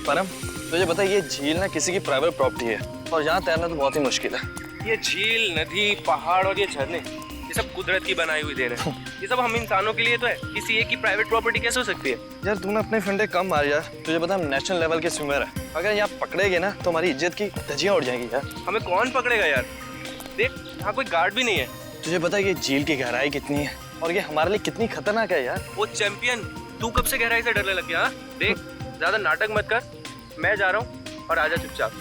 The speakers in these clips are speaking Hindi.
परम, तुझे पता है ये झील ना किसी की प्राइवेट प्रॉपर्टी है और यहाँ तैरना तो बहुत ही मुश्किल है। ये झील, नदी, पहाड़ और ये झरने, ये सब कुदरत की बनाई हुई देन है। ये सब हम इंसानों के लिए तो है, किसी एक की प्राइवेट प्रॉपर्टी कैसे हो सकती है? यार तूने अपने फंडे कम मार यार, तुझे पता है हम नेशनल लेवल के स्विमर है, अगर यहाँ पकड़ेगे ना तो हमारी इज्जत की धज्जियां उड़ जाएंगी यार। हमें कौन पकड़ेगा यार? देख यहाँ कोई गार्ड भी नहीं है। तुझे पता है ये झील की गहराई कितनी है और ये हमारे लिए कितनी खतरनाक है यार। वो चैंपियन, तू कब से गहराई से डरने लग गया? देख ज्यादा नाटक मत कर, मैं जा रहा हूँ और आजा चुपचाप।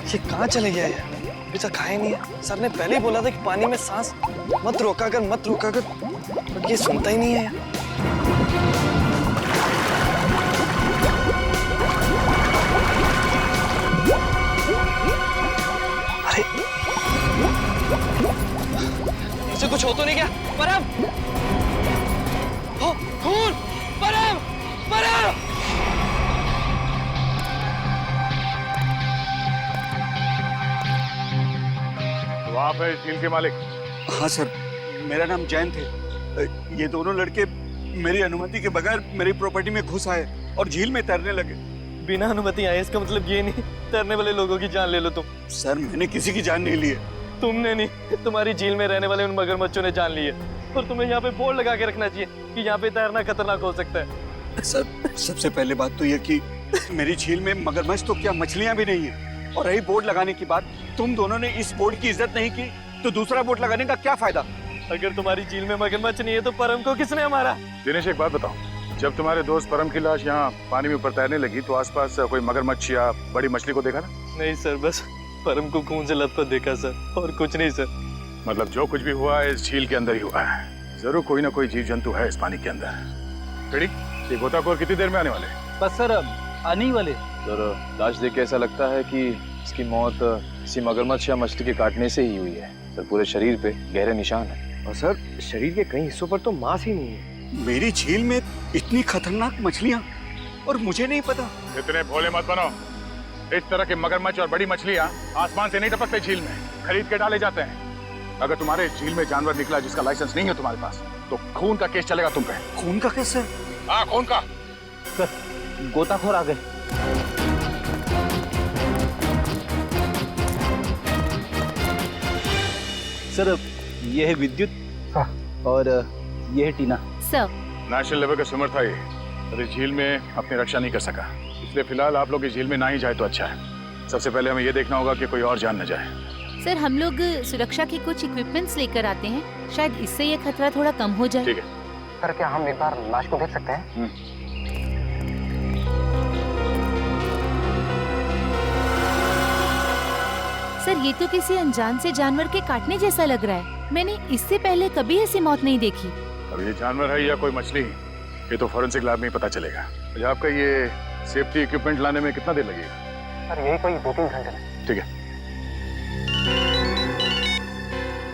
ये कहाँ चले गया यार? अभी तक खाया नहीं है। सर ने पहले ही बोला था कि पानी में सांस मत रोका कर, बट ये सुनता ही नहीं है यार। अरे मुझे कुछ हो तो नहीं क्या? परम! हो, खून! परम! परम! आप है झील के मालिक? हाँ सर, मेरा नाम जैन थे। ये दोनों लड़के मेरी अनुमति के बगैर मेरी प्रॉपर्टी में घुस आए और झील में तैरने लगे। बिना अनुमति आए इसका मतलब ये नहीं तैरने वाले लोगों की जान ले लो तुम। सर मैंने किसी की जान नहीं ली है। तुमने नहीं, तुम्हारी झील में रहने वाले उन मगरमच्छों ने जान ली है और तुम्हें यहाँ पे बोर्ड लगा के रखना चाहिए कि यहाँ पे तैरना खतरनाक हो सकता है। सर सबसे पहले बात तो ये कि मेरी झील में मगरमच्छ तो क्या मछलियाँ भी नहीं है, और रही बोर्ड लगाने की बात, तुम दोनों ने इस बोर्ड की इज्जत नहीं की तो दूसरा बोर्ड लगाने का क्या फायदा? अगर तुम्हारी झील में मगरमच्छ नहीं है तो परम को किसने मारा? दिनेश एक बात बताओ, जब तुम्हारे दोस्त परम की लाश यहाँ पानी में ऊपर तैरने लगी तो आसपास कोई मगरमच्छ या बड़ी मछली को देखा ना? नहीं सर, बस परम को खून से लथपथ देखा सर, और कुछ नहीं सर। मतलब जो कुछ भी हुआ है इस झील के अंदर ही हुआ है। जरूर कोई ना कोई जीव जंतु है इस पानी के अंदर। रेडी? ये गोताखोर कितनी देर में आने वाले? बस सर आने ही वाले। सर लाश देख के ऐसा लगता है कि इसकी मौत किसी मगरमच्छ या मछली के काटने से ही हुई है। सर पूरे शरीर पे गहरे निशान है और सर शरीर के कई हिस्सों पर तो मांस ही नहीं है। मेरी झील में इतनी खतरनाक मछलियाँ और मुझे नहीं पता। इतने भोले मत बनो। इस तरह के मगरमच्छ और बड़ी मछलियाँ आसमान से नहीं टपकते झील में, खरीद के डाले जाते हैं। अगर तुम्हारे झील में जानवर निकला जिसका लाइसेंस नहीं है तुम्हारे पास तो खून का केस चलेगा तुम पे। खून का केस सर? हाँ खून का। सर गोताखोर आ गए। सर ये है विद्युत और ये है टीना। सर नेशनल लेवल का स्विमर था ये, और इस झील में अपनी रक्षा नहीं कर सका, इसलिए फिलहाल आप लोग इस झील में ना ही जाए तो अच्छा है। सबसे पहले हमें ये देखना होगा कि कोई और जान न जाए। सर हम लोग सुरक्षा के कुछ इक्विपमेंट्स लेकर आते हैं, शायद इससे ये खतरा थोड़ा कम हो जाए। ठीक है सर क्या हम एक बार लाश को देख सकते हैं? सर ये तो किसी अनजान से जानवर के काटने जैसा लग रहा है। मैंने इससे पहले कभी ऐसी मौत नहीं देखी। अब ये जानवर है या कोई मछली, ये तो फॉरेंसिक लैब में ही पता चलेगा। अच्छा आपका ये सेफ्टी इक्विपमेंट लाने में कितना देर लगेगा? सर यही कोई 2-3 घंटे में। ठीक है।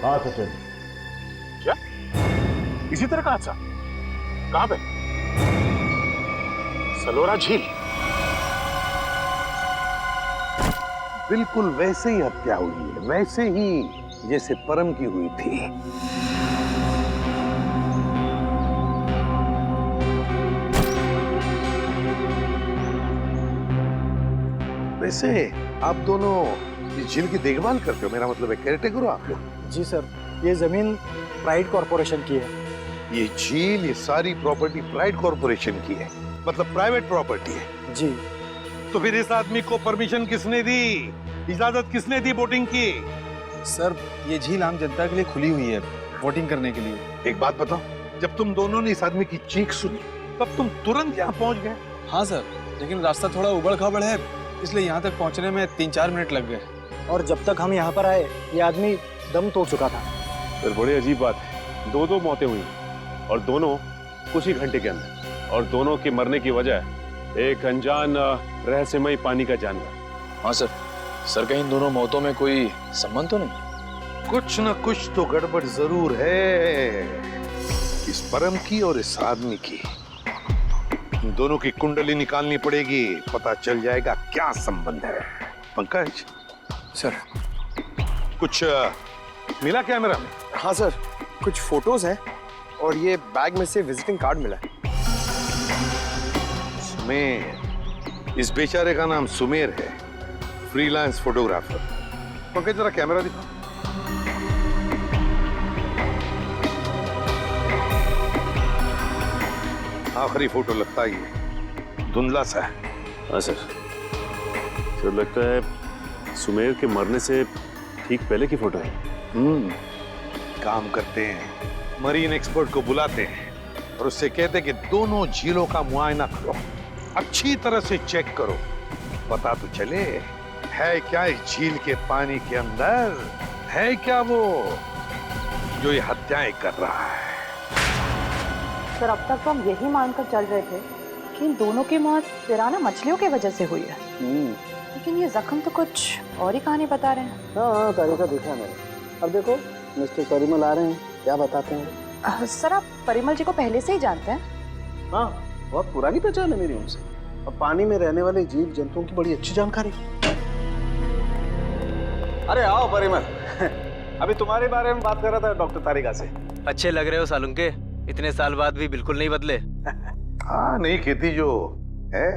हाँ सचिन। क्या इसी तरह का हादसा कहाँ पे? सलोरा झील? बिल्कुल वैसे ही हत्या हुई है, वैसे ही जैसे परम की हुई थी। वैसे आप दोनों इस झील की देखभाल करते हो, मेरा मतलब है केयरटेकर हो आप लोग? जी सर, ये जमीन प्राइड कॉर्पोरेशन की है। ये झील, ये सारी प्रॉपर्टी प्राइड कॉर्पोरेशन की है, मतलब प्राइवेट प्रॉपर्टी है। जी। तो फिर इस आदमी को परमिशन किसने दी, इजाजत किसने दी बोटिंग की? सर ये झील आम जनता के लिए खुली हुई है बोटिंग करने के लिए। एक बात बताओ, जब तुम दोनों ने इस आदमी की चीख सुनी तब तुम तुरंत यहाँ पहुँच गए? हाँ सर, लेकिन रास्ता थोड़ा उबड़ खाबड़ है, इसलिए यहाँ तक पहुँचने में 3-4 मिनट लग गए। और जब तक हम यहाँ पर आए ये आदमी दम तोड़ चुका था। सर बड़ी अजीब बात है, 2 मौतें हुई और दोनों कुछ ही घंटे के अंदर, और दोनों के मरने की वजह एक अनजान रहस्यमय पानी का जानवर। हाँ सर, सर कहीं इन दोनों मौतों में कोई संबंध तो नहीं? कुछ न कुछ तो गड़बड़ जरूर है इस परम की और इस आदमी की। इन दोनों की कुंडली निकालनी पड़ेगी, पता चल जाएगा क्या संबंध है। पंकज सर। कुछ मिला कैमरा में? हाँ सर, कुछ फोटोज हैं और ये बैग में से विजिटिंग कार्ड मिला है। सुमेर, इस बेचारे का नाम सुमेर है, फ्रीलांस फोटोग्राफर। पंकज जरा कैमरा दिखा। आखिरी फोटो लगता ही है, धुंधला सा है। हाँ सर, सर लगता है सुमेर के मरने से ठीक पहले की फोटो है। काम करते हैं, मरीन एक्सपर्ट को बुलाते हैं और उससे कहते हैं कि दोनों झीलों का मुआयना करो, अच्छी तरह से चेक करो, पता तो चले है क्या इस झील के पानी के अंदर, है क्या वो जो ये हत्याएं कर रहा है। सर अब तक तो हम यही मानकर चल रहे थे कि इन दोनों की मौत पिराना मछलियों की वजह से हुई है, लेकिन ये जख्म तो कुछ और ही कहानी बता रहे हैं। हाँ, तरीका देखा मैंने। अब देखो मिस्टर परिमल आ रहे हैं, क्या बताते हैं? सर आप परिमल जी को पहले से ही जानते हैं? हाँ, बहुत पुरानी पहचान है मेरी उनसे, और पानी में रहने वाले जीव जंतुओं की बड़ी अच्छी जानकारी। अरे आओ परिमल, अभी तुम्हारे बारे में बात कर रहा था डॉक्टर तारिका से। अच्छे लग रहे हो सालुंके, इतने साल बाद भी बिल्कुल नहीं बदले। हाँ, नहीं खेती जो है।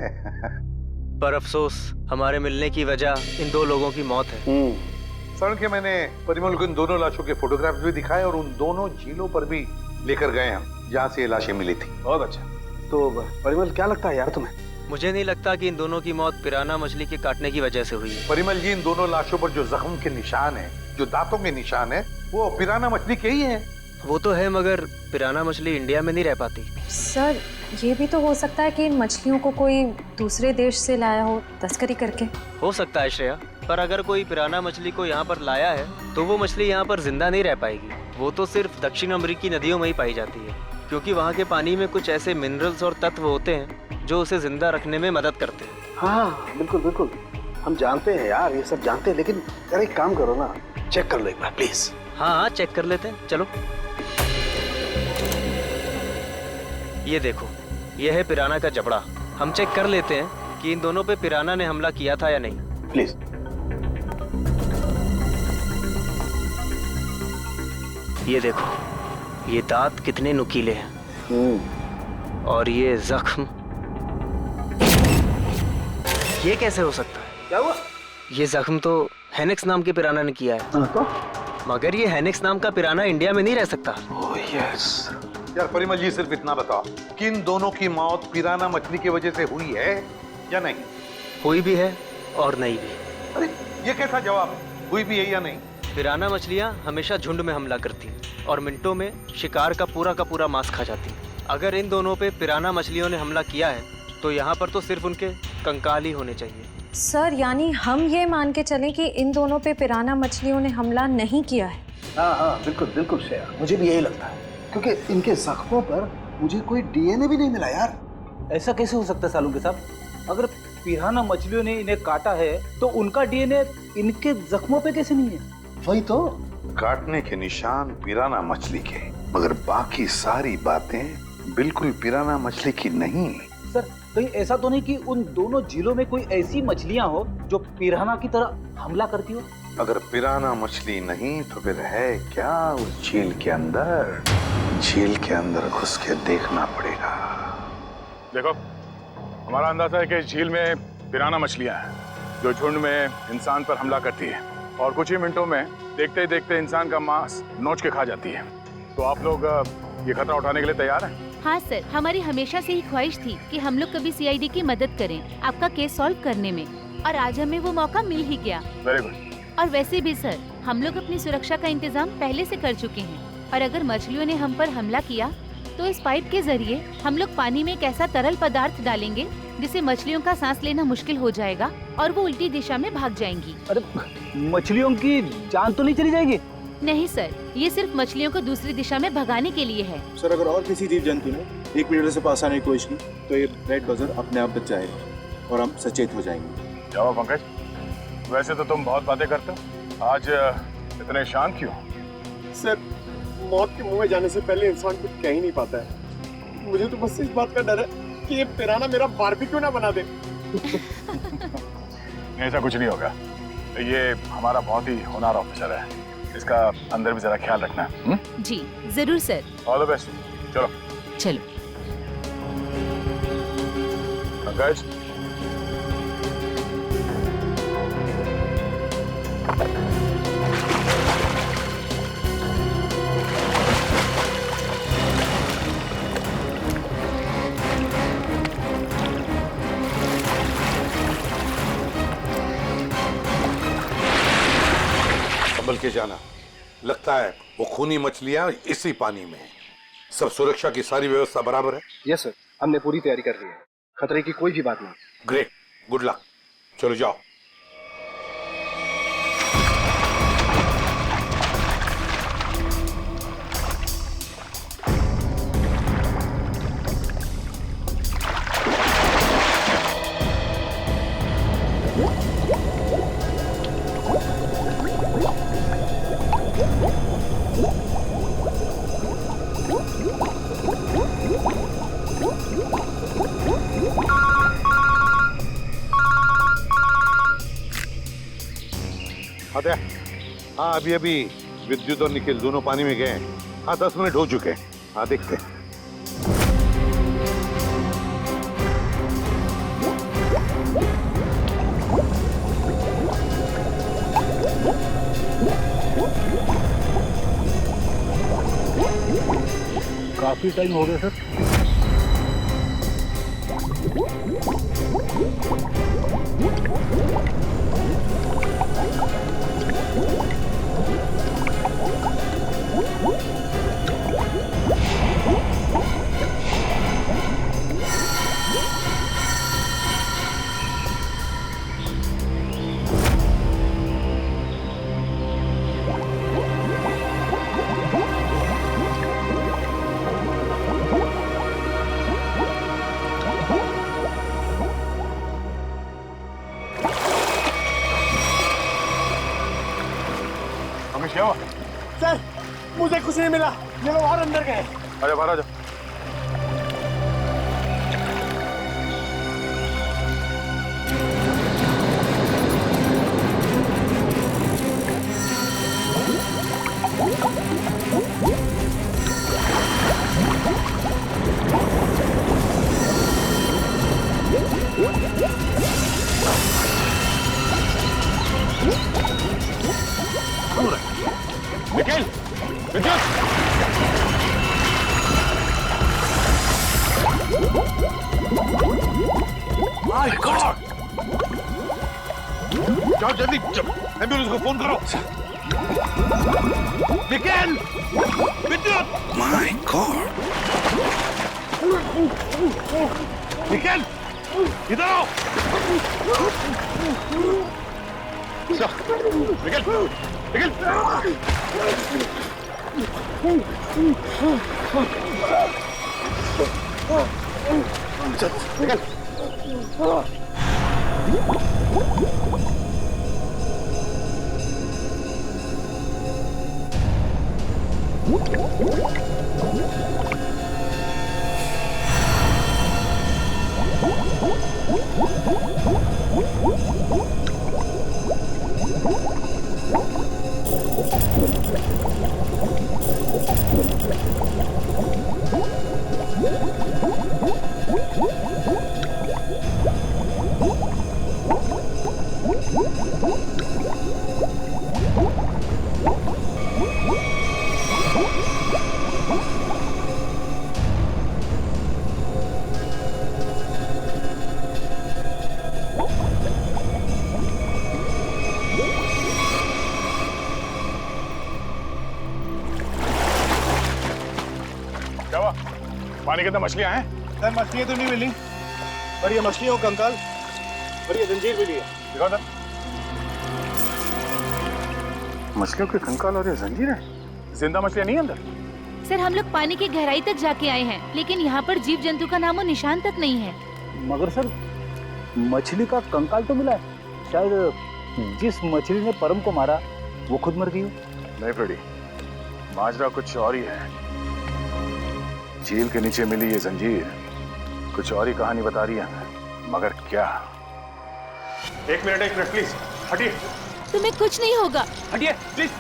पर अफसोस हमारे मिलने की वजह इन दो लोगों की मौत है। सर के मैंने परिमल को इन दोनों लाशों के फोटोग्राफ्स भी दिखाए और उन दोनों झीलों पर भी लेकर गए हम जहाँ से ये लाशें मिली थी। बहुत अच्छा। तो परिमल क्या लगता है यार तुम्हें? मुझे नहीं लगता कि इन दोनों की मौत पिराना मछली के काटने की वजह से हुई है। परिमल जी, इन दोनों लाशों पर जो जख्म के निशान है, जो दांतों के निशान है, वो पिराना मछली के ही है। वो तो है, मगर पिराना मछली इंडिया में नहीं रह पाती। सर ये भी तो हो सकता है कि इन मछलियों को कोई दूसरे देश से लाया हो तस्करी करके। हो सकता है श्रेया, पर अगर कोई पिराना मछली को यहाँ पर लाया है तो वो मछली यहाँ पर जिंदा नहीं रह पाएगी। वो तो सिर्फ दक्षिण अमेरिकी नदियों में ही पाई जाती है, क्योंकि वहाँ के पानी में कुछ ऐसे मिनरल्स और तत्व होते हैं जो उसे जिंदा रखने में मदद करते हैं। हाँ बिल्कुल बिल्कुल, हम जानते हैं यार, ये सब जानते हैं, लेकिन यार एक काम करो ना, चेक कर लो एक बार प्लीज। हाँ चेक कर लेते हैं, चलो। ये देखो, ये है पिराना का जबड़ा। हम चेक कर लेते हैं कि इन दोनों पे पिराना ने हमला किया था या नहीं। प्लीज। ये देखो, ये दांत कितने नुकीले हैं, और ये जख्म, ये कैसे हो सकता है? क्या हुआ? ये जख्म तो हेनेक्स नाम के पिराना ने किया है। तो? मगर ये हेनेक्स नाम का पिराना इंडिया में नहीं रह सकता। Oh yes. यार परिमल जी, सिर्फ इतना बताओ कि इन दोनों की मौत पिराना मछली की वजह से हुई है या नहीं? हुई भी है और नहीं भी। अरे ये कैसा जवाब है, हुई भी है या नहीं? पिराना मछलियाँ हमेशा झुंड में हमला करती हैं और मिनटों में शिकार का पूरा मांस खा जाती हैं। अगर इन दोनों पे पिराना मछलियों ने हमला किया है तो यहाँ पर तो सिर्फ उनके कंकाल ही होने चाहिए। सर यानी हम ये मान के चलें कि इन दोनों पे पिराना मछलियों ने हमला नहीं किया है? हाँ बिल्कुल बिल्कुल श्रेया, मुझे भी यही लगता है, क्योंकि इनके जख्मों पर मुझे कोई डीएनए भी नहीं मिला यार। ऐसा कैसे हो सकता है सालू के साहब? अगर पिराना मछलियों ने इन्हें काटा है तो उनका डीएनए इनके जख्मों पे कैसे नहीं है? वही तो, काटने के निशान पिराना मछली के, मगर बाकी सारी बातें बिल्कुल पिराना मछली की नहीं। सर कहीं ऐसा तो नहीं कि उन दोनों झीलों में कोई ऐसी मछलियां हो जो पिराना की तरह हमला करती हो? अगर पिराना मछली नहीं तो फिर है क्या उस झील के अंदर? झील के अंदर घुस के देखना पड़ेगा। देखो, हमारा अंदाजा है कि इस झील में पिराना मछलियां हैं जो झुंड में इंसान पर हमला करती है और कुछ ही मिनटों में देखते ही देखते इंसान का मांस नोच के खा जाती है। तो आप लोग ये खतरा उठाने के लिए तैयार हैं? हाँ सर, हमारी हमेशा से ही ख्वाहिश थी कि हम लोग कभी सीआईडी की मदद करें आपका केस सॉल्व करने में, और आज हमें वो मौका मिल ही गया। Very good. और वैसे भी सर, हम लोग अपनी सुरक्षा का इंतजाम पहले से कर चुके हैं, और अगर मछलियों ने हम पर हमला किया तो इस पाइप के जरिए हम लोग पानी में एक ऐसा तरल पदार्थ डालेंगे जिससे मछलियों का सांस लेना मुश्किल हो जाएगा और वो उल्टी दिशा में भाग जाएंगी। अरे मछलियों की जान तो नहीं चली जाएगी? नहीं सर, ये सिर्फ मछलियों को दूसरी दिशा में भगाने के लिए है। सर अगर और किसी जीव जंतु ने 1 मीटर से पास आने की कोशिश की तो ये रेड बजर अपने आप बच जाएगा और हम सचेत हो जाएंगे। जाओ पंकज, वैसे तो तुम बहुत बातें करते हो, आज इतने शांत क्यों? सर मौत के मुंह में जाने से पहले इंसान कुछ कह ही नहीं पाता है। मुझे तो बस इस बात का डर है कि ये पिराना मेरा बारबेक्यू ना बना दे। ऐसा कुछ नहीं होगा। ये हमारा बहुत ही होनहार ऑफिसर है, इसका अंदर भी जरा ख्याल रखना। जी जरूर सर। All the best. चलो चलो। पंकज, संभल के जाना, लगता है वो खूनी मछलियां इसी पानी में हैं। सब सुरक्षा की सारी व्यवस्था बराबर है? यस सर, हमने पूरी तैयारी कर ली है, खतरे की कोई भी बात नहीं। Great, good luck. चलो जाओ। अरे हाँ, अभी अभी विद्युत और निखिल दोनों पानी में गए हैं। हाँ 10 मिनट हो चुके हैं। हाँ देखते हैं। काफी टाइम हो गया सर। क्या हुआ? सर मुझे कुछ नहीं मिला, ये लोग और अंदर गए। अरे बाहर आ जाओ। निखिल, विद्युत! My God! जाओ जल्दी, एम्बुलेंस को फोन करो। निखिल! विद्युत! My God! निखिल! इधर आओ! निखिल! निखिल! चल, निकल। पानी के अंदर मछलियां हैं? सर मछलियां तो नहीं मिली, पर ये मछलियों का कंकाल और ये जंजीर मिली है। दिखाओ सर। मछलियों के कंकाल और ये जंजीर है? जिंदा मछलियां नहीं अंदर? सर हम लोग पानी की गहराई तक जाके आए हैं, लेकिन यहाँ पर जीव जंतु का नामो निशान तक नहीं है। मगर सर मछली का कंकाल तो मिला है। शायद जिस मछली ने परम को मारा वो खुद मर गई हो। नहीं फ्रेडी, माजरा कुछ और ही है। झील के नीचे मिली ये जंजीर कुछ और ही कहानी बता रही है, मगर क्या? एक मिनट प्लीज हटिए। तुम्हें कुछ नहीं होगा। हटिए प्लीज।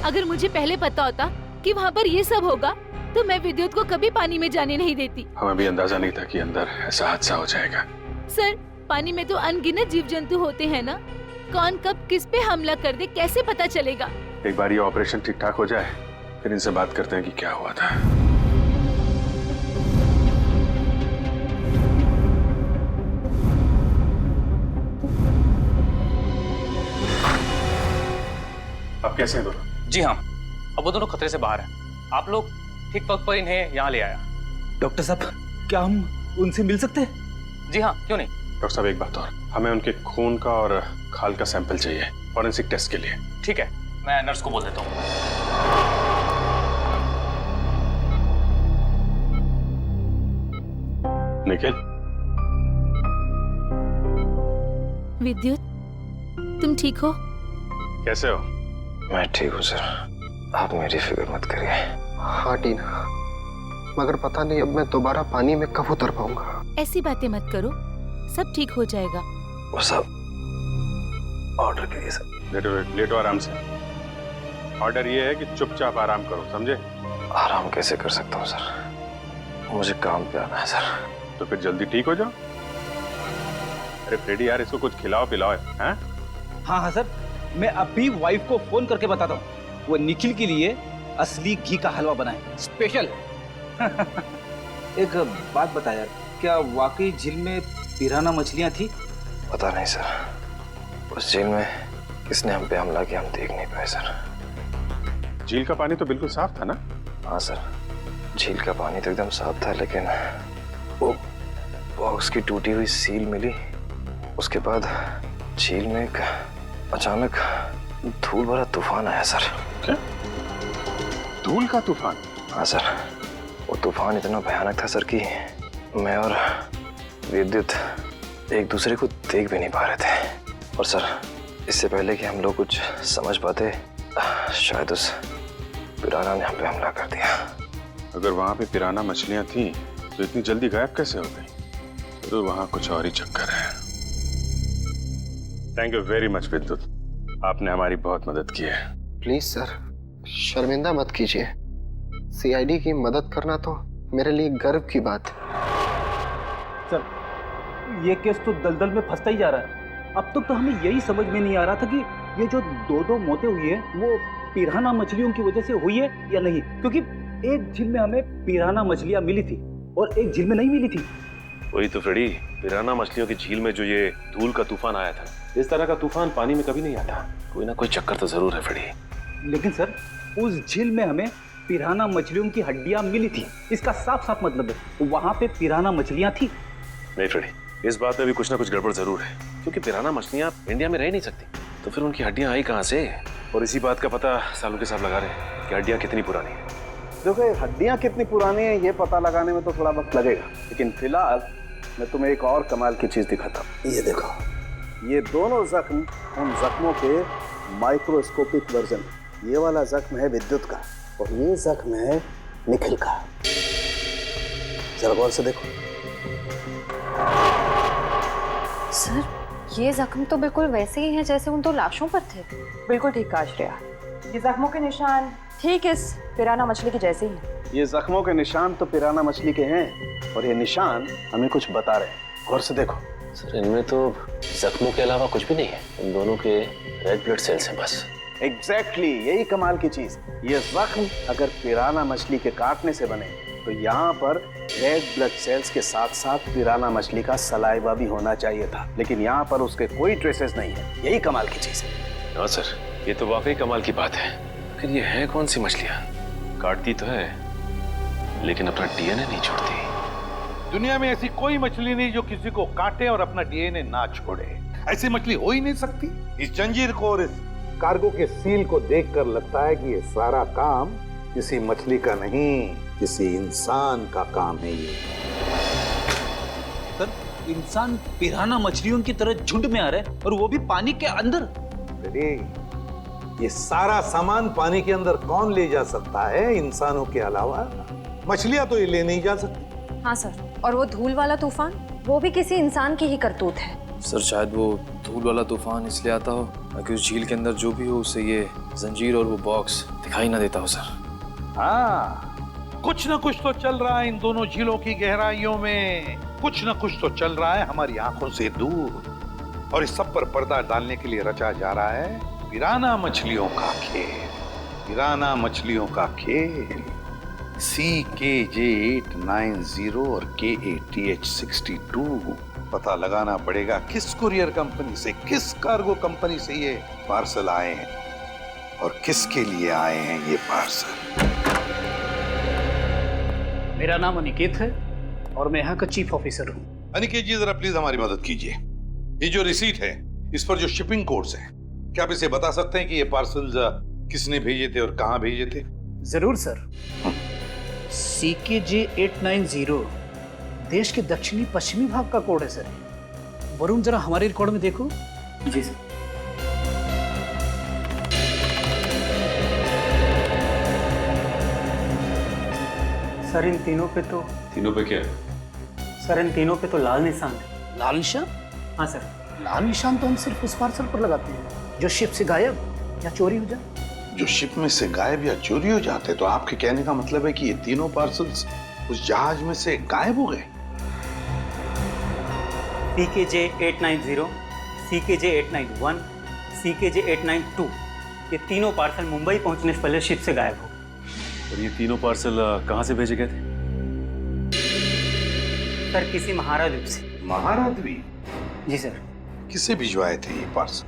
अगर मुझे पहले पता होता कि वहाँ पर ये सब होगा तो मैं विद्युत को कभी पानी में जाने नहीं देती। हमें भी अंदाजा नहीं था कि अंदर ऐसा हादसा हो जाएगा। सर, पानी में तो अनगिनत जीव जंतु होते हैं ना, कौन कब किस पे हमला कर दे कैसे पता चलेगा? एक बार ये ऑपरेशन ठीक ठाक हो जाए फिर इनसे बात करते हैं कि क्या हुआ था। आप कैसे हैं दोनों? जी हाँ, अब वो दोनों खतरे से बाहर हैं। आप लोग ठीक वक्त पर इन्हें यहाँ ले आया। डॉक्टर साहब, क्या हम उनसे मिल सकते हैं? जी हाँ, क्यों नहीं। डॉक्टर साहब, एक बात और, हमें उनके खून का और खाल का सैंपल चाहिए फॉरेंसिक टेस्ट के लिए। ठीक है, मैं नर्स को बोल देता हूँ। निखिल, विद्युत, तुम ठीक हो? कैसे हो? मैं ठीक हूँ सर, आप मेरी फिक्र मत करिए। हाँ टीना, मगर पता नहीं अब मैं दोबारा पानी में कब उतर पाऊंगा। ऐसी बातें मत करो, सब ठीक हो जाएगा। वो सब ऑर्डर करिए सर। लेटो आराम से। ऑर्डर ये है कि चुपचाप आराम करो, समझे? आराम कैसे कर सकता हूँ सर, मुझे काम पे आना है सर। तो फिर जल्दी ठीक हो जाओ। अरे फ्रेडी यार, इसको कुछ खिलाओ पिलाओ हैं? हाँ हाँ सर, मैं अभी वाइफ को फोन करके बताता हूँ, वो निखिल के लिए असली घी का हलवा बनाए स्पेशल। एक बात बता यार, क्या वाकई झील में पिराना मछलियाँ थी? पता नहीं सर, उस झील में किसने हम पे हमला किया हम देख नहीं पाए सर। झील का पानी तो बिल्कुल साफ था ना? हाँ सर, झील का पानी तो एकदम साफ था, लेकिन वो बॉक्स की टूटी हुई सील मिली। उसके बाद झील में एक अचानक धूल भरा तूफान आया सर। क्या? धूल का तूफान? हाँ सर, वो तूफान इतना भयानक था सर कि मैं और विद्युत एक दूसरे को देख भी नहीं पा रहे थे। और सर, इससे पहले कि हम लोग कुछ समझ पाते, शायद उस पिराना ने हम पे हमला कर दिया। अगर वहां पे पिराना मछलियां थी तो इतनी जल्दी गायब कैसे हो गई? तो वहां कुछ और ही चक्कर है। थैंक यू वेरी मच विद्युत, आपने हमारी बहुत मदद की है। प्लीज सर, शर्मिंदा मत कीजिए। सीआईडी की मदद करना तो मेरे लिए गर्व की बात है। सर, ये केस तो दलदल में फंसता ही जा रहा है। अब तक तो हमें यही समझ में नहीं आ रहा था कि ये जो दो मौतें हुई है वो पिराना मछलियों की वजह से हुई है या नहीं, क्योंकि एक झील में हमें पिराना मछलियां मिली थी और एक झील में नहीं मिली थी। वही तो फ्रेडी, पिराना मछलियों की झील में जो ये धूल का तूफान आया था, इस तरह का तूफान पानी में कभी नहीं आता। कोई ना कोई चक्कर तो जरूर है फ्रेडी। लेकिन सर, उस झील में हमें पिराना मछलियों की हड्डियां मिली थी, इसका साफ साफ मतलब है वहां पे पिराना मछलियां थी। नहीं फ्रेडी, इस बात में भी कुछ ना कुछ गड़बड़ जरूर है, क्योंकि पिराना मछलियां इंडिया में रह नहीं सकती, तो फिर उनकी हड्डियां आई कहाँ से? और इसी बात का पता सालू के साहब लगा रहे हैं कि हड्डियां कितनी पुरानी है। देखो, हड्डियां कितनी पुरानी है ये पता लगाने में तो थोड़ा वक्त लगेगा, लेकिन फिलहाल मैं तुम्हें एक और कमाल की चीज दिखाता हूँ। ये देखो, ये दोनों जख्म उन जख्मों के माइक्रोस्कोपिक वर्जन। ये वाला जख्म है विद्युत का और ये जख्म है निखिल का। जरा गौर से देखो। सर, ये जख्म तो बिल्कुल वैसे ही हैं जैसे उन दो लाशों पर थे। बिल्कुल ठीक कहा श्रेया, ये जख्मों के निशान ठीक इस पिराना मछली के जैसे ही हैं। ये जख्मों के निशान तो पिराना मछली के हैं और ये निशान हमें कुछ बता रहे हैं। गौर से देखो। सर, इनमें तो जख्मों के अलावा कुछ भी नहीं है, इन दोनों के रेड ब्लड सेल्स हैं बस। एग्जैक्टली, यही कमाल की चीज। ये जख्म अगर पिराना मछली के काटने से बने तो यहाँ पर रेड ब्लड सेल्स के साथ साथ पिराना मछली का सलाइवा भी होना चाहिए था, लेकिन यहाँ पर उसके कोई ट्रेसेस नहीं है। यही कमाल की चीज है। हाँ सर, ये तो वाकई कमाल की बात है। लेकिन ये है कौन सी मछलियाँ? काटती तो है लेकिन अपना डीएनए नहीं छोड़ती। दुनिया में ऐसी कोई मछली नहीं जो किसी को काटे और अपना डीएनए ना छोड़े। ऐसी मछली हो ही नहीं सकती। इस जंजीर को और इस कार्गो के सील को देखकर लगता है कि ये सारा काम किसी मछली का नहीं, किसी इंसान का काम है। ये सर, इंसान पिराना मछलियों की तरह झुंड में आ रहे हैं और वो भी पानी के अंदर। ये सारा सामान पानी के अंदर कौन ले जा सकता है इंसानों के अलावा? मछलियां तो ये ले नहीं जा सकती। हाँ सर, और वो धूल वाला तूफान वो भी किसी इंसान की ही करतूत है। सर शायद वो धूल वाला तूफान इसलिए आता हो ताकि उस झील के अंदर जो भी हो उसे ये जंजीर और वो बॉक्स दिखाई ना देता हो सर। हाँ, कुछ न कुछ तो चल रहा है इन दोनों झीलों की गहराइयों में, कुछ न कुछ तो चल रहा है हमारी आंखों से दूर, और इस सब पर पर्दा डालने के लिए रचा जा रहा है पिराना मछलियों का खेल। पिराना मछलियों का खेल। CKJ890 और KATH62। पता लगाना पड़ेगा किस कुरियर कंपनी से, किस कार्गो कंपनी से ये पार्सल आए हैं और किसके लिए आए हैं ये पार्सल। मेरा नाम अनिकेत है और मैं यहाँ का चीफ ऑफिसर हूँ। अनिकेत जी, जरा प्लीज हमारी मदद कीजिए। ये जो रिसीट है, इस पर जो शिपिंग कोड्स हैं, क्या आप इसे बता सकते हैं कि ये पार्सल्स किसने भेजे थे और कहाँ भेजे थे? जरूर सर। CKJ890 देश के दक्षिणी पश्चिमी भाग का कोड है सर। वरुण, जरा हमारे रिकॉर्ड में देखो। जी सर। सर इन तीनों पे तो लाल निशान है। लाल निशान? हाँ सर, लाल निशान तो हम सिर्फ उस पार्सल पर लगाते हैं जो शिप से गायब या चोरी हो जाए। जो शिप में से गायब या चोरी हो जाते, तो आपके कहने का मतलब है कि ये तीनों पार्सल्स उस जहाज में से गायब हो गए? CKJ890, CKJ891, CKJ892 ये तीनों पार्सल मुंबई पहुंचने से पहले शिप से गायब हो। और ये तीनों पार्सल कहाँ से भेजे गए थे? सर किसी महारा द्वीप से। महारा द्वीप? जी सर। किसे भिजवाए थे ये पार्सल?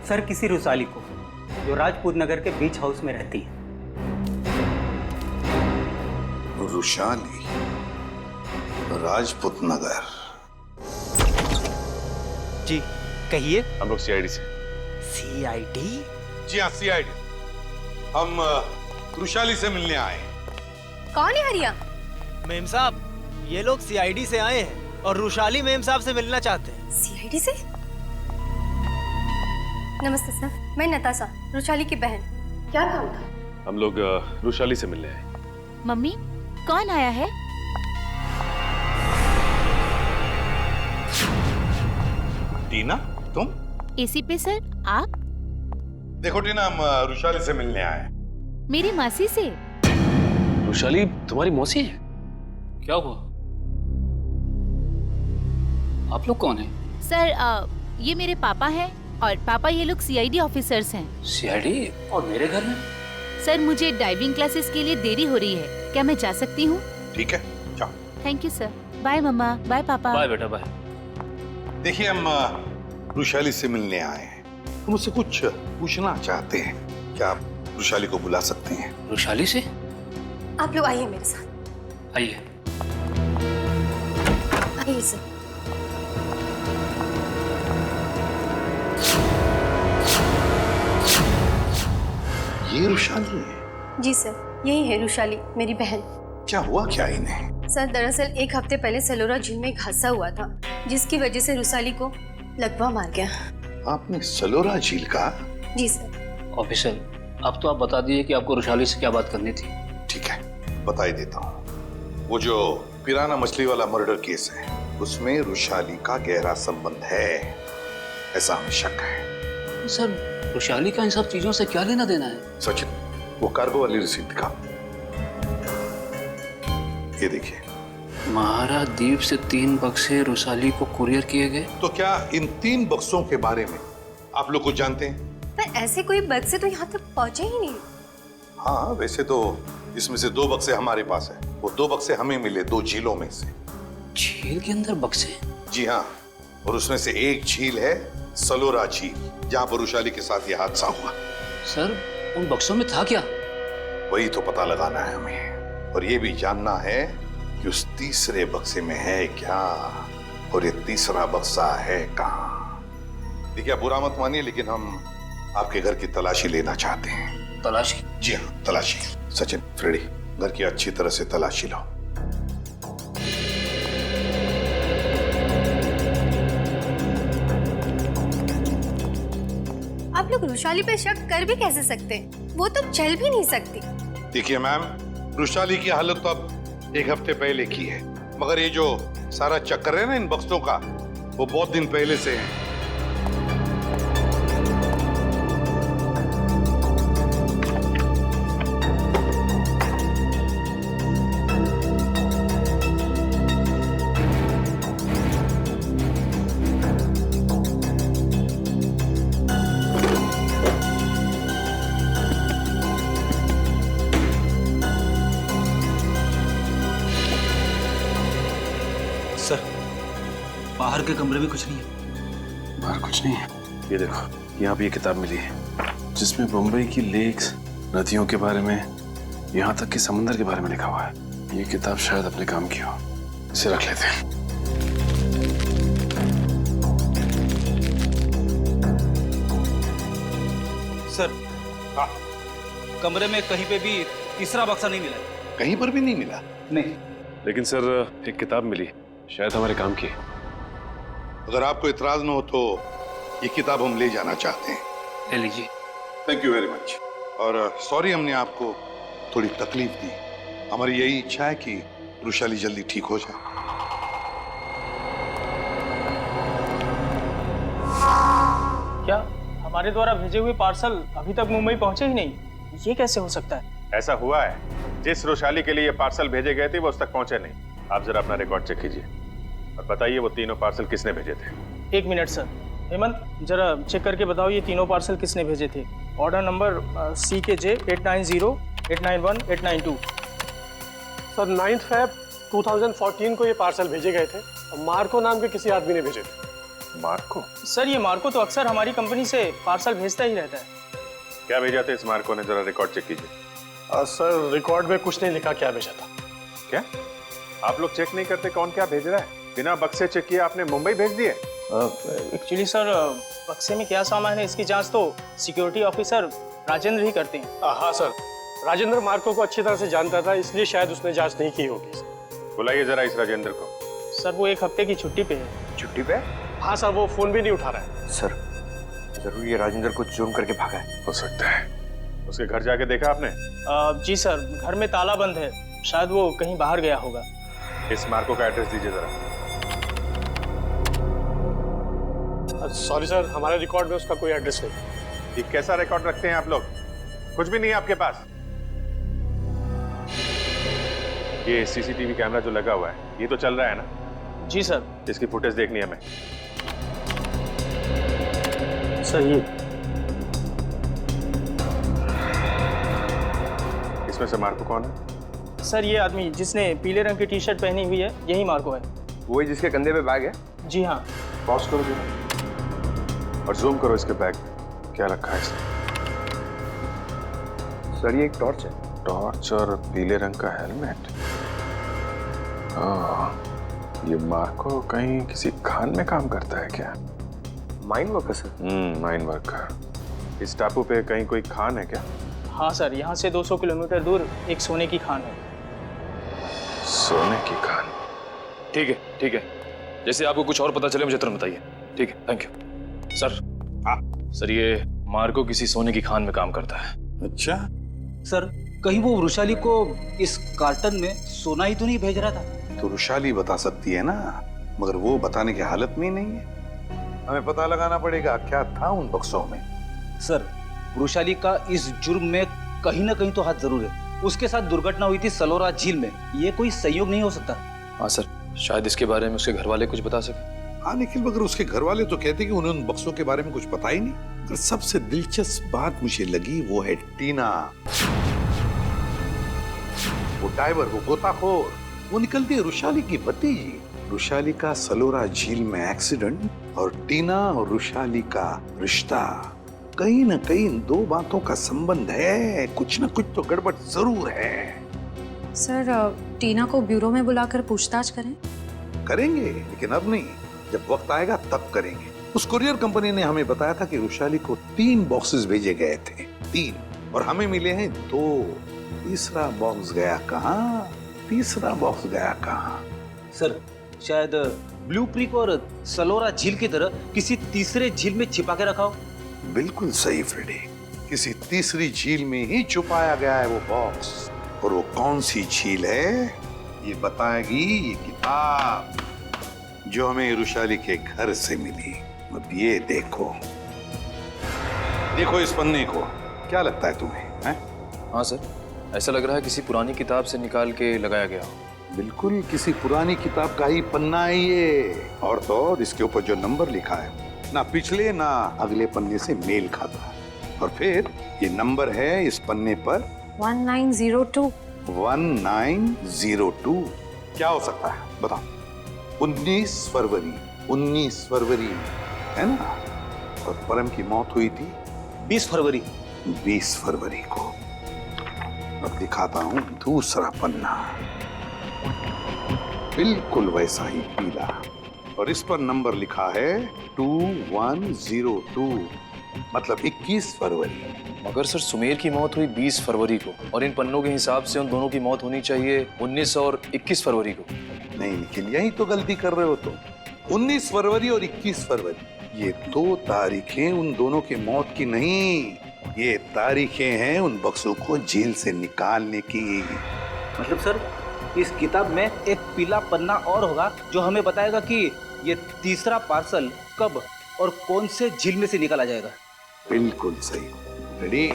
सर किसी रुसाली को, जो राजपूत नगर के बीच हाउस में रहती है। रुशाली, राजपूत नगर। जी कहिए। हम लोग CID से। CID? जी हाँ, CID। हम रुशाली से मिलने आए। कौन है हरिया? मेम साहब, ये लोग CID से आए हैं और रुशाली मेम साहब से मिलना चाहते हैं। CID से? नमस्ते सर, मैं नताशा, रुशाली की बहन। क्या काम था? हम लोग रुशाली से मिलने आए। मम्मी, कौन आया है? टीना, तुम? AC पे सर, आप? देखो टीना, हम रुशाली से मिलने आए। मेरी मासी से। रुशाली तुम्हारी मौसी है? क्या हुआ? आप लोग कौन हैं? सर ये मेरे पापा हैं और पापा ये लोग CID ऑफिसर्स हैं। CID? और मेरे घर में? सर मुझे डाइविंग क्लासेस के लिए देरी हो रही है, क्या मैं जा सकती हूँ? ठीक है, जाओ। Thank you sir. बाय मम्मा, बाय पापा। बाय बेटा, बाय। देखिए, हम रुशाली से मिलने आए हैं। हम उससे कुछ पूछना चाहते हैं। क्या आप रुशाली को बुला सकते हैं? रुशाली से? आप लोग आइए मेरे साथ। आइए। आइए सर। ये रुशाली है? जी सर, यही है रुशाली, मेरी बहन। क्या हुआ क्या इन्हें? सर दरअसल 1 हफ्ते पहले सलोरा झील में एक हादसा हुआ था, जिसकी वजह से रुशाली को लकवा मार गया। आपने सलोरा झील का? जी सर। ऑफिसर, अब तो आप बता दिए कि आपको रुशाली से क्या बात करनी थी। ठीक है, बता ही देता हूँ। वो जो पिराना मछली वाला मर्डर केस है, उसमें रुशाली का गहरा संबंध है, ऐसा हमें शक है। सर, रुशाली का इन सब चीजों से क्या लेना देना है? सचिन, वो कार्गो वाली रिसीट दिखा। ये देखिए। महारा द्वीप से 3 बक्से रुशाली को कुरियर किए गए। तो क्या इन 3 बक्सों के बारे में आप लोग कुछ जानते हैं? पर ऐसे कोई बक्से तो यहाँ तक पहुँचे ही नहीं। हाँ, वैसे तो इसमें से 2 बक्से हमारे पास है। वो 2 बक्से हमें मिले 2 झीलों में से। झील के अंदर बक्से? जी हाँ, और उसमें से एक झील है सलोरा झील, जहाँ पर रुशाली के साथ ये हादसा हुआ। सर, उन बक्सों में था क्या? वही तो पता लगाना है हमें, और ये भी जानना है कि उस तीसरे बक्से में है क्या, और ये तीसरा बक्सा है कहाँ। देखिए, आप बुरा मत मानिए, लेकिन हम आपके घर की तलाशी लेना चाहते हैं। तलाशी? जी हाँ, तलाशी। सचिन, फ्रेडी, घर की अच्छी तरह से तलाशी लो। आप लोग रुशाली पे शक कर भी कैसे सकते हैं? वो तो चल भी नहीं सकती। देखिए मैम, रुशाली की हालत तो अब 1 हफ्ते पहले की है, मगर ये जो सारा चक्कर है ना इन बक्सों का, वो बहुत दिन पहले से है। सर, बाहर के कमरे में कुछ नहीं है। बाहर कुछ नहीं है। ये देखो, यहाँ पे ये किताब मिली है जिसमें बम्बई की लेक्स, नदियों के बारे में, यहाँ तक कि समंदर के बारे में लिखा हुआ है। ये किताब शायद अपने काम की हो, इसे रख लेते हैं। सर, कमरे में कहीं पे भी तीसरा बक्सा नहीं मिला। कहीं पर भी नहीं मिला? नहीं। लेकिन सर एक किताब मिली, शायद हमारे काम की। अगर आपको इतराज न हो तो ये किताब हम ले जाना चाहते हैं। ले लीजिए। Thank you very much. और सॉरी हमने आपको थोड़ी तकलीफ दी। हमारी यही इच्छा है कि रुशाली जल्दी ठीक हो जाए। क्या हमारे द्वारा भेजे हुए पार्सल अभी तक मुंबई पहुंचे ही नहीं? ये कैसे हो सकता है? ऐसा हुआ है, जिस रुशाली के लिए ये पार्सल भेजे गए थे वो उस तक पहुंचे नहीं। आप जरा अपना रिकॉर्ड चेक कीजिए और बताइए वो तीनों पार्सल किसने भेजे थे। 1 मिनट सर। हेमंत, जरा चेक करके बताओ ये तीनों पार्सल किसने भेजे थे। Order number CKJ 890, 891, 892। Sir 9 Feb 2014 को ये पार्सल भेजे गए थे और मार्को नाम के किसी आदमी ने भेजे थे। मार्को? सर ये मार्को तो अक्सर हमारी कंपनी से पार्सल भेजता ही रहता है। क्या भेजा था इस मार्को ने, जरा रिकॉर्ड चेक कीजिए। सर रिकॉर्ड में कुछ नहीं लिखा क्या भेजा था। क्या आप लोग चेक नहीं करते कौन क्या भेज रहा है? बिना बक्से चेक किए आपने मुंबई भेज दिए? एक्चुअली सर, बक्से में क्या सामान है इसकी जांच तो सिक्योरिटी ऑफिसर राजेंद्र ही करते हैं। हाँ सर, राजेंद्र मार्को को अच्छी तरह से जानता था, इसलिए शायद उसने जांच नहीं की होगी। बुलाइए जरा इस राजेंद्र को। सर वो 1 हफ्ते की छुट्टी पे है। छुट्टी पे? हाँ सर, वो फोन भी नहीं उठा रहा है। सर जरूर ये राजेंद्र को चूम करके भागा है। हो सकता है। उसके घर जाके देखा आपने? जी सर, घर में ताला बंद है, शायद वो कहीं बाहर गया होगा। इस मार्को का एड्रेस दीजिए जरा। सॉरी सर, हमारे रिकॉर्ड में उसका कोई एड्रेस नहीं। ये कैसा रिकॉर्ड रखते हैं आप लोग? कुछ भी नहीं है आपके पास? ये CCTV कैमरा जो लगा हुआ है ये तो चल रहा है ना? जी सर। इसकी फुटेज देखनी है हमें। सर ये इसमें से मार्को कौन है? सर ये आदमी जिसने पीले रंग की टी-शर्ट पहनी हुई है, यही मार्को है। वही जिसके कंधे पे बैग है? जी हाँ। पॉज करो जरा और जूम करो इसके बैग में क्या रखा है इसने। सर ये एक टॉर्च है। टॉर्च और पीले रंग का हेलमेट। ये मार्को कहीं किसी खान में काम करता है क्या? Mine worker sir? Mine worker. इस टापू पे कहीं कोई खान है क्या? हाँ सर, यहाँ से 200 किलोमीटर दूर एक सोने की खान है। सोने की खान? ठीक है, ठीक है। जैसे आपको कुछ और पता चले मुझे तुरंत बताइए। ठीक है, थैंक यू। सर, सर ये मार्को किसी सोने की खान में काम करता है। अच्छा सर, कहीं वो रुशाली को इस कार्टन में सोना ही तो नहीं भेज रहा था? तो रुशाली बता सकती है ना, मगर वो बताने की हालत में ही नहीं है। हमें पता लगाना पड़ेगा क्या था उन बक्सों में। सर, रुशाली का इस जुर्म में कहीं ना कहीं तो हाथ जरूर है। उसके साथ दुर्घटना हुई थी सलोरा झील में, ये कोई संयोग नहीं हो सकता। हाँ सर, शायद इसके बारे में उसके घर वाले कुछ बता सके। हाँ निखिल, मगर उसके घर वाले तो कहते कि उन्हें उन बक्सों के बारे में कुछ पता ही नहीं। मगर सबसे दिलचस्प बात मुझे लगी वो है टीना, वो डाइवर, वो गोताखोर। वो निकलती है रुशाली की भतीजी। रुशाली का सलोरा झील में एक्सीडेंट और टीना और रुशाली का रिश्ता, कहीं ना कहीं इन दो बातों का संबंध है। कुछ ना कुछ तो गड़बड़ जरूर है। सर, टीना को ब्यूरो में बुलाकर पूछताछ करें? करेंगे, लेकिन अब नहीं, जब वक्त आएगा तब करेंगे। उस कुरियर कंपनी ने हमें बताया था कि रुशाली को 3 बॉक्सेस भेजे गए थे, 3, और हमें मिले हैं 2। तीसरा बॉक्स गया कहाँ? तीसरा बॉक्स गया कहाँ? सर, शायद ब्लू क्रीक और सलोरा झील की तरह किसी तीसरे झील में छिपा के रखा हो। बिल्कुल सही फ्रेडी, किसी तीसरी झील में ही छुपाया गया है वो बॉक्स। और वो कौन सी झील है ये बताएगी ये किताब। जो हमें रुशाली के घर से मिली। अब ये देखो, देखो इस पन्ने को, क्या लगता है तुम्हें? हैं? हाँ सर, ऐसा लग रहा है किसी पुरानी किताब से निकाल के लगाया गया हो। बिल्कुल किसी पुरानी किताब का ही पन्ना है ये। और तो और इसके ऊपर जो नंबर लिखा है ना पिछले ना अगले पन्ने से मेल खाता है। और फिर ये नंबर है इस पन्ने पर 1902। 1902 क्या हो सकता है बताओ? 19 फरवरी, 19 फरवरी है ना? और परम की मौत हुई थी 20 फरवरी। 20 फरवरी को। अब दिखाता हूं दूसरा पन्ना, बिल्कुल वैसा ही पीला, और इस पर नंबर लिखा है 2102, मतलब 21 फरवरी। मगर सर सुमेर की मौत हुई 20 फरवरी को, और इन पन्नों के हिसाब से उन दोनों की मौत होनी चाहिए 19 और 21 फरवरी को। नहीं निखिल, यही तो गलती कर रहे हो तुम। 19 फरवरी और 21 फरवरी ये दो तारीखें उन दोनों की मौत की नहीं, ये तारीखें हैं उन बक्सों को जेल से निकालने की। मतलब सर इस किताब में एक पीला पन्ना और होगा जो हमें बताएगा कि ये तीसरा पार्सल कब और कौन से झील में से निकाला जाएगा। बिल्कुल सही, रेडी।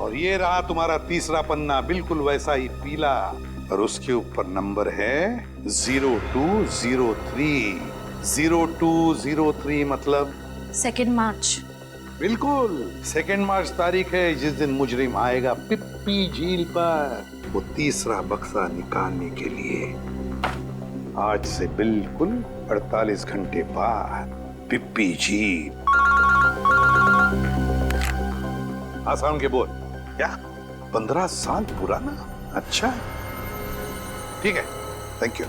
और ये रहा तुम्हारा तीसरा पन्ना, बिल्कुल वैसा ही पीला, और उसके ऊपर नंबर है 0203। 0203 मतलब 2 मार्च। बिल्कुल 2 मार्च तारीख है जिस दिन मुजरिम आएगा पिप्पी झील पर वो तीसरा बक्सा निकालने के लिए। आज से बिल्कुल 48 घंटे बाद पिप्पी झील। आसान के बोल क्या 15 साल पुराना? अच्छा ठीक है, थैंक यू।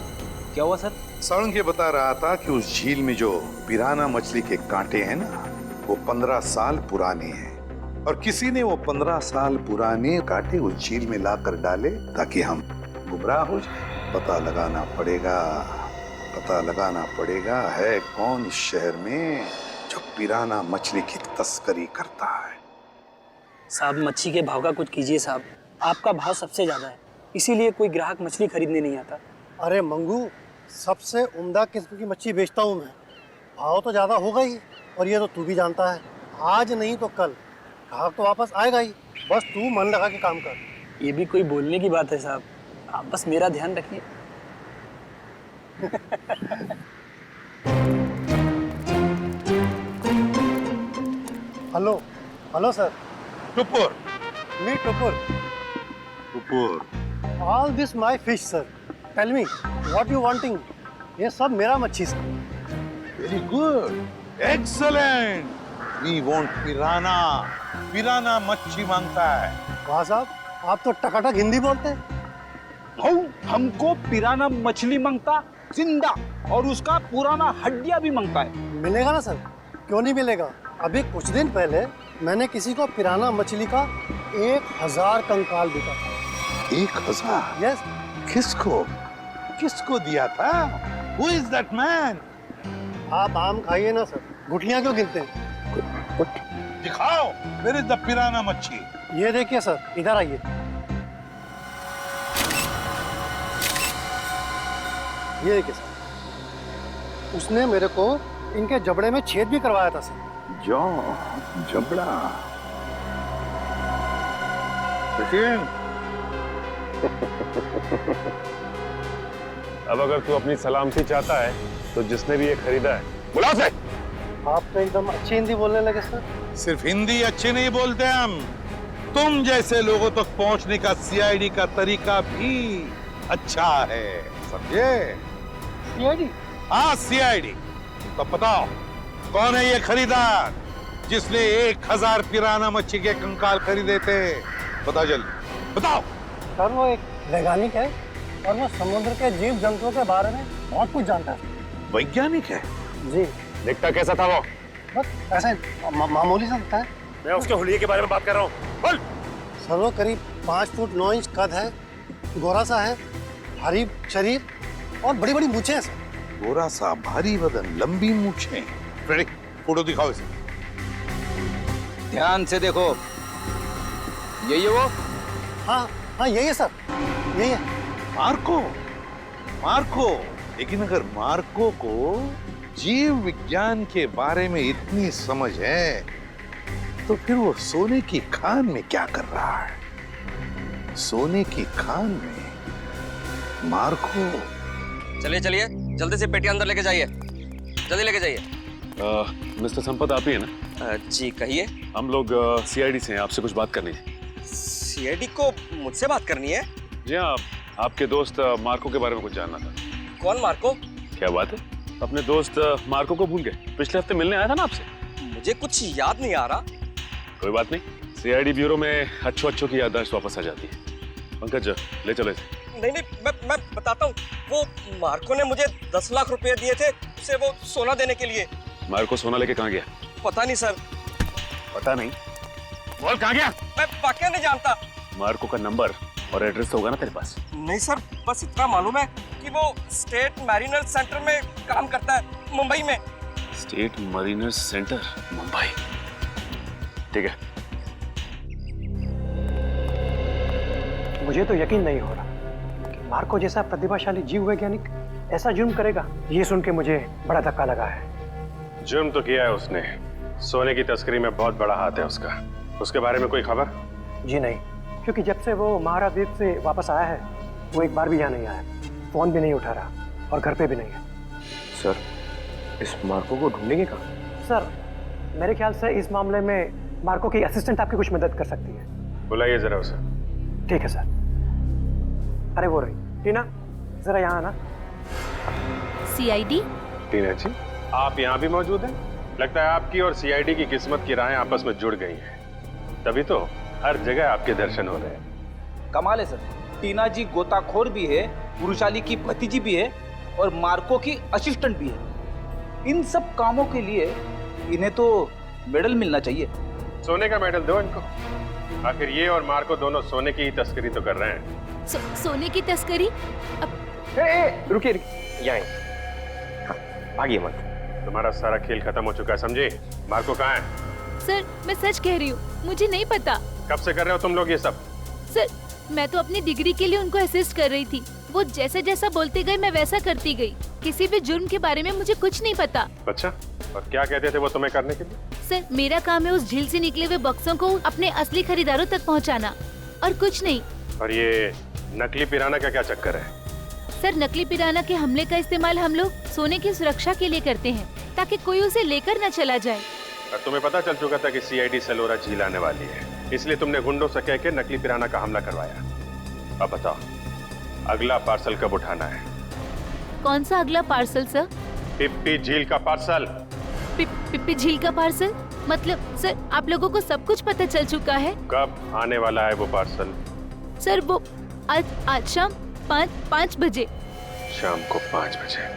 क्या हुआ सर? साउंड ये बता रहा था कि उस झील में जो पिराना मछली के कांटे हैं ना, वो 15 साल पुराने हैं, और किसी ने वो 15 साल पुराने कांटे उस झील में लाकर डाले ताकि हम गुमराह हो जाए। पता लगाना पड़ेगा, पता लगाना पड़ेगा है कौन इस शहर में जो पिराना मछली की तस्करी करता है। साहब मच्छी के भाव का कुछ कीजिए साहब, आपका भाव सबसे ज्यादा है, इसीलिए कोई ग्राहक मछली खरीदने नहीं आता। अरे मंगू, सबसे उम्दा किस्म की मच्छी बेचता हूँ मैं, भाव तो ज़्यादा होगा ही, और ये तो तू भी जानता है, आज नहीं तो कल ग्राहक तो वापस आएगा ही, बस तू मन लगा के काम कर। ये भी कोई बोलने की बात है साहब, आप बस मेरा ध्यान रखिए। Hello hello sir. Tupur. Me Tupur. Tupur. All this my fish sir, tell me what you wanting. ये सब मेरा मच्छी sir. Very good, excellent. We want piranha, piranha मच्छी मांगता है। वाह साहब, आप तो टकाटक हिंदी बोलते हैं। हमको पिराना मछली मांगता जिंदा, और उसका पुराना हड्डियां भी मांगता है। मिलेगा ना सर, क्यों नहीं मिलेगा। अभी कुछ दिन पहले मैंने किसी को पिराना मछली का 1000 कंकाल दिया था। 1000? यस। किसको किसको दिया था? Who is that man? आप आम खाइए ना सर, गुठलियां क्यों गिनते हैं? दिखाओ, where is the पिराना मच्छी? ये देखिए सर, इधर आइए। ये देखिए सर, उसने मेरे को इनके जबड़े में छेद भी करवाया था सर। जो जबड़ा। लेकिन अब अगर तू अपनी सलामती चाहता है तो जिसने भी ये खरीदा है बुला से। आप तो एकदम अच्छी हिंदी बोलने लगे सर। सिर्फ हिंदी अच्छी नहीं बोलते हम, तुम जैसे लोगों तक पहुंचने का सीआईडी का तरीका भी अच्छा है, समझे? सीआईडी? हाँ सीआईडी। तो बताओ कौन है ये खरीदार जिसने 1000 पिराना मच्छी के कंकाल खरीदे थे? बताओ जल्दी बताओ। सर वो एक वैज्ञानिक है और वो समुद्र के जीव जंतुओं के बारे में बहुत कुछ जानता है। वैज्ञानिक है? जी। दिखता कैसा था वो? बस ऐसे मामूली सा दिखता है। मैं उसके हुलिये के बारे में बात कर रहा हूँ। बोल। सर वो करीब 5 फुट 9 इंच कद है, गोरा सा है, भारी शरीर और बड़ी बड़ी मूछें हैं सर। गोरा सा, भारी बदन, लंबी मूछें। फोटो दिखाओ इसे। ध्यान से देखो, यही है वो? हाँ हाँ यही है सर, यही है। मार्को, मार्को लेकिन अगर मार्को को जीव विज्ञान के बारे में इतनी समझ है तो फिर वो सोने की खान में क्या कर रहा है? सोने की खान में मार्को। चलिए चलिए, जल्दी से पेटी अंदर लेके जाइए, जल्दी लेके जाइए। मिस्टर संपत आप ही है ना? जी कहिए। हम लोग सीआईडी से हैं, आपसे कुछ बात करनी है। सीआईडी को मुझसे बात करनी है? जी हाँ, आपके दोस्त मार्को के बारे में कुछ जानना था। कौन मार्को? क्या बात है, अपने दोस्त मार्को को भूल गए? पिछले हफ्ते मिलने आया था ना आपसे। मुझे कुछ याद नहीं आ रहा। कोई बात नहीं, सीआईडी ब्यूरो में अच्छों की याददाश्त वापस आ जाती है। पंकज ले चलो इसे। नहीं, मैं बताता हूँ। वो मार्को ने मुझे 10 लाख रुपए दिए थे उसे वो सोना देने के लिए। मार्को सोना लेके कहाँ गया? पता नहीं सर। पता नहीं? बोल कहाँ गया? मैं वाकई नहीं जानता। मार्को का नंबर और एड्रेस तो होगा ना तेरे पास? नहीं सर, बस इतना मालूम है कि वो स्टेट मैरिनर सेंटर में काम करता है, मुंबई में। State mariner centre, Mumbai. ठीक है। मुझे तो यकीन नहीं हो रहा कि मार्को जैसा प्रतिभाशाली जीव वैज्ञानिक ऐसा जुर्म करेगा। ये सुन के मुझे बड़ा धक्का लगा है। जुर्म तो किया है उसने, सोने की तस्करी में बहुत बड़ा हाथ है उसका। उसके बारे में कोई खबर? जी नहीं, क्योंकि जब से वो महाराद्वीप से वापस आया है वो एक बार भी यहाँ नहीं आया, फोन भी नहीं उठा रहा और घर पे भी नहीं है। सर, इस मार्को को ढूंढेंगे कहाँ? सर, मेरे ख्याल से इस मामले में मार्को की असिस्टेंट आपकी कुछ मदद कर सकती है। बुलाइए जरा उसे। ठीक है सर। अरे वो रही टीना, जरा यहाँ आना। सीआईडी? टीना जी, आप यहाँ भी मौजूद हैं? लगता है आपकी और सीआईडी की किस्मत की राहें आपस में जुड़ गई हैं। तभी तो हर जगह आपके दर्शन हो रहे हैं। कमाल है सर, टीना जी गोताखोर भी है, पुरुषाली की भतीजी भी है और मार्को की असिस्टेंट भी है। इन सब कामों के लिए इन्हें तो मेडल मिलना चाहिए। सोने का मेडल दो इनको। आखिर ये और मार्को दोनों सोने की तस्करी तो कर रहे हैं। सोने की तस्करी? रुकिए, यहाँ भागिए मत। तुम्हारा सारा खेल खत्म हो चुका है, समझे? मार्को कहाँ है? सर, मैं सच कह रही हूँ, मुझे नहीं पता। कब से कर रहे हो तुम लोग ये सब? सर, मैं तो अपनी डिग्री के लिए उनको असिस्ट कर रही थी। वो जैसा जैसा बोलते गए मैं वैसा करती गई। किसी भी जुर्म के बारे में मुझे कुछ नहीं पता। अच्छा, और क्या कहते थे वो तुम्हें करने के लिए? सर, मेरा काम है उस झील से निकले हुए बक्सों को अपने असली खरीदारों तक पहुंचाना, और कुछ नहीं। और ये नकली पिराना का क्या चक्कर है? सर, नकली पिराना के हमले का इस्तेमाल हम लोग सोने की सुरक्षा के लिए करते हैं, ताकि कोई उसे लेकर न चला जाए। और तुम्हें पता चल चुका था कि सीआईडी सेलोरा झील आने वाली है, इसलिए तुमने गुंडों से कह के नकली पिराना का हमला करवाया। अब बताओ, अगला पार्सल कब उठाना है? कौन सा अगला पार्सल सर? पिप्पी झील का पार्सल। पिप्पी झील का पार्सल? मतलब सर, आप लोगों को सब कुछ पता चल चुका है? कब आने वाला है वो पार्सल? सर, वो आज शाम 5 बजे। शाम को 5 बजे।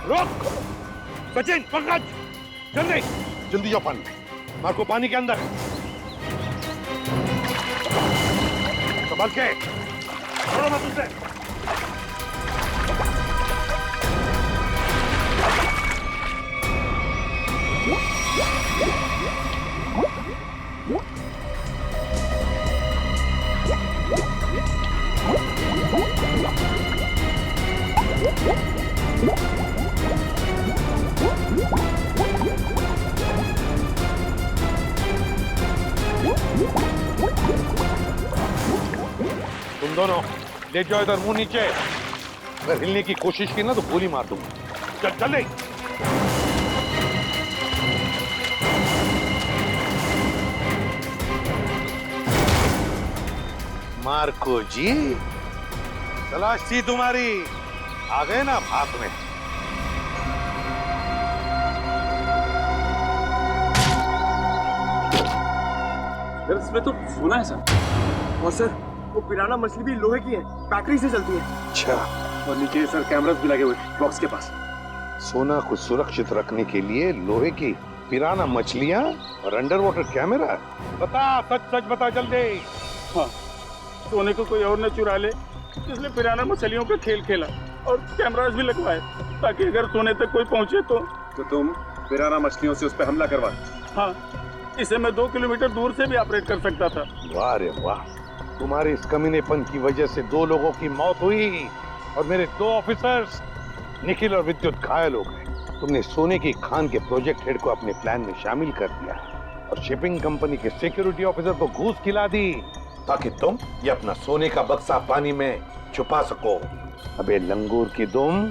रोक! सचिन, पंकज, जल्दी जल्दी जाओ पानी में। मार्को पानी के अंदर। संभाल के, छोड़ो मत उसे। तुम दोनों ले जाओ इधर, मुंह नीचे। अगर हिलने की कोशिश की ना तो गोली मार दूंगा। चल जल्दी। मार्को जी, तलाश थी तुम्हारी, आ गए ना हाथ में। इसमें तो सोना है सर। और सर वो पिराना मछली भी लोहे की है, बैटरी से चलती है। अच्छा, और नीचे सर कैमरास भी लगे हुए बॉक्स के पास। सोना को सुरक्षित रखने के लिए लोहे की पिराना मछलियां और अंडर वाटर कैमरा। बता, सच सच बता जल्दी। हाँ, सोने को कोई और न चुरा ले, इसलिए पिराना मछलियों पे खेल खेला और कैमरास भी लगवाए ताकि अगर सोने तक कोई पहुंचे तो तुम पिराना मछलियों से उस पर हमला करवा। हाँ, इसे मैं 2 किलोमीटर दूर से भी ऑपरेट कर सकता था। वाह रे वाह, तुम्हारे इस कमीनेपन की वजह से 2 लोगों की मौत हुई और मेरे 2 ऑफिसर्स निखिल और विद्युत घायल हो गए। तुमने सोने की खान के प्रोजेक्ट हेड को अपने प्लान में शामिल कर दिया और शिपिंग कंपनी के सिक्योरिटी ऑफिसर को घूस खिला दी ताकि तुम ये अपना सोने का बक्सा पानी में छुपा सको। अबे लंगूर की दुम,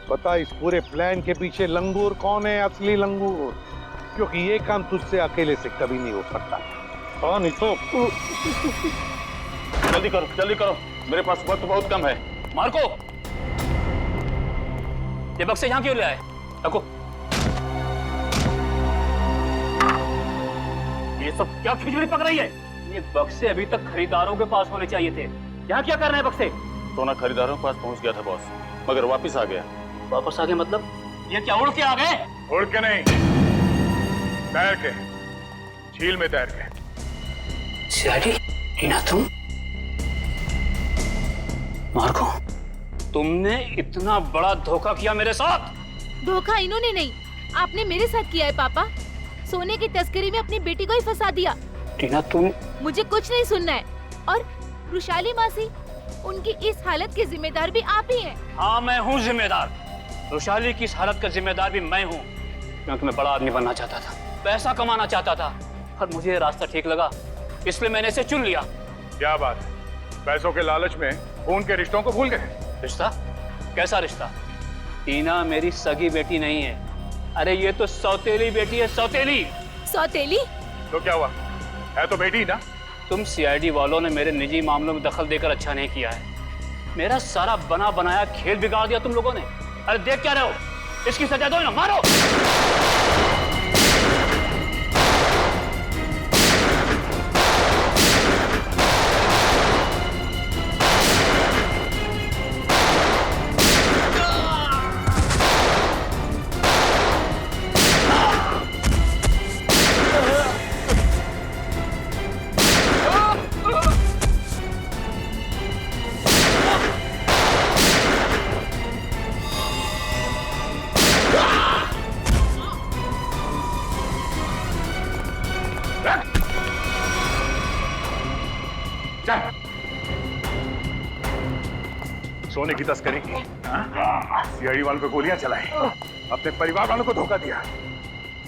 पता इस पूरे प्लान के पीछे लंगूर कौन है? असली लंगूर, क्योंकि ये काम तुझसे अकेले से कभी नहीं हो सकता। कौन इसको? जल्दी करो, मेरे पास वक्त बहुत कम है। मार्को, ये बक्से यहाँ क्यों ले आए? रखो। ये सब क्या खिचड़ी पक रही है? ये बक्से अभी तक खरीदारों के पास होने चाहिए थे। यहाँ क्या कर रहे हैं बक्से? सोना खरीदारों के पास पहुंच गया था बॉस, मगर वापस आ गया। वापस आ गए मतलब? ये क्या उड़ के आ गए? उड़ के नहीं, तैर के, झील में तैर के। सीआईडी, टीना तुम? मार्को, तुमने इतना बड़ा धोखा किया मेरे साथ। धोखा इन्होंने नहीं, आपने मेरे साथ किया है पापा। सोने की तस्करी में अपनी बेटी को ही फंसा दिया। टीना तुम? मुझे कुछ नहीं सुनना है। और रुशाली मासी, उनकी इस हालत के जिम्मेदार भी आप ही हैं। हाँ, मैं हूँ जिम्मेदार। रुशाली की इस हालत का जिम्मेदार भी मैं हूँ, क्योंकि मैं बड़ा आदमी बनना चाहता था, पैसा कमाना चाहता था, और मुझे ये रास्ता ठीक लगा, इसलिए मैंने इसे चुन लिया। क्या बात है, पैसों के लालच में खून के रिश्तों को भूल गए? रिश्ता? कैसा रिश्ता? टीना मेरी सगी बेटी नहीं है। अरे ये तो सौतेली बेटी है, सौतेली। सौतेली? तो क्या हुआ, है तो बेटी ना। तुम सीआईडी वालों ने मेरे निजी मामलों में दखल देकर अच्छा नहीं किया है। मेरा सारा बना बनाया खेल बिगाड़ दिया तुम लोगों ने। अरे देख क्या रहे हो, इसकी सजा दो ना, मारो। सोने की तस्करी की, सीआईडी वालों को गोलियां चलाई, अपने परिवार वालों को धोखा दिया।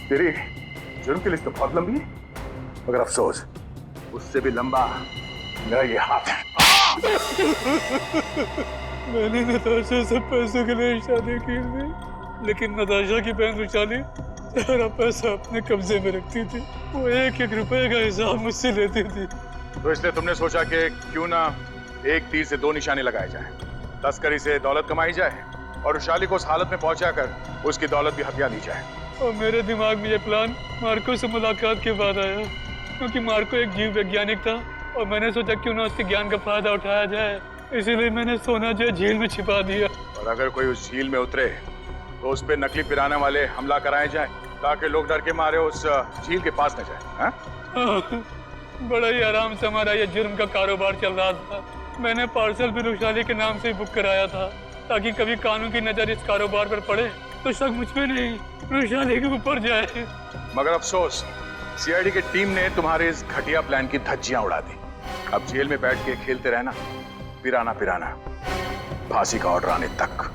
तेरी जुर्म की लिस्ट तो बहुत लंबी है, मगर अफसोस उससे भी लंबा मेरा ये हाथ है। मैंने नताशा से पैसों के लिए शादी की थी, लेकिन नताशा की बहन रुशाली सारा पैसा अपने कब्जे में रखती थी। वो 1-1 रुपए का हिसाब मुझसे लेती थी। तो इसलिए तुमने सोचा कि क्यों ना एक तीर से 2 निशाने लगाए जाएं। तस्करी से दौलत कमाई जाए और रुशाली को उस हालत में पहुंचाकर उसकी दौलत भी हथिया ली जाए। और मेरे दिमाग में ये प्लान मार्को से मुलाकात के बाद आया, क्योंकि मार्को एक जीव वैज्ञानिक था और मैंने सोचा क्यों ना उसके ज्ञान का फायदा उठाया जाए, इसीलिए मैंने सोना जो झील में छिपा दिया। और अगर कोई उस झील में उतरे तो उस पे नकली पिराना वाले हमला कराए जाए, ताकि लोग डर के मारे उस झील के पास न जाए। बड़ा ही आराम से हमारा ये जुर्म का कारोबार चल रहा था। मैंने पार्सल भी रुशाली के नाम से बुक कराया था, ताकि कभी कानून की नजर इस कारोबार पर पड़े तो शक मुझ पे नहीं रुशाली के ऊपर जाए। मगर अफसोस, सीआईडी की टीम ने तुम्हारे इस घटिया प्लान की धज्जियां उड़ा दी। अब जेल में बैठ के खेलते रहना, पिराना पिराना, फांसी का ऑर्डर आने तक।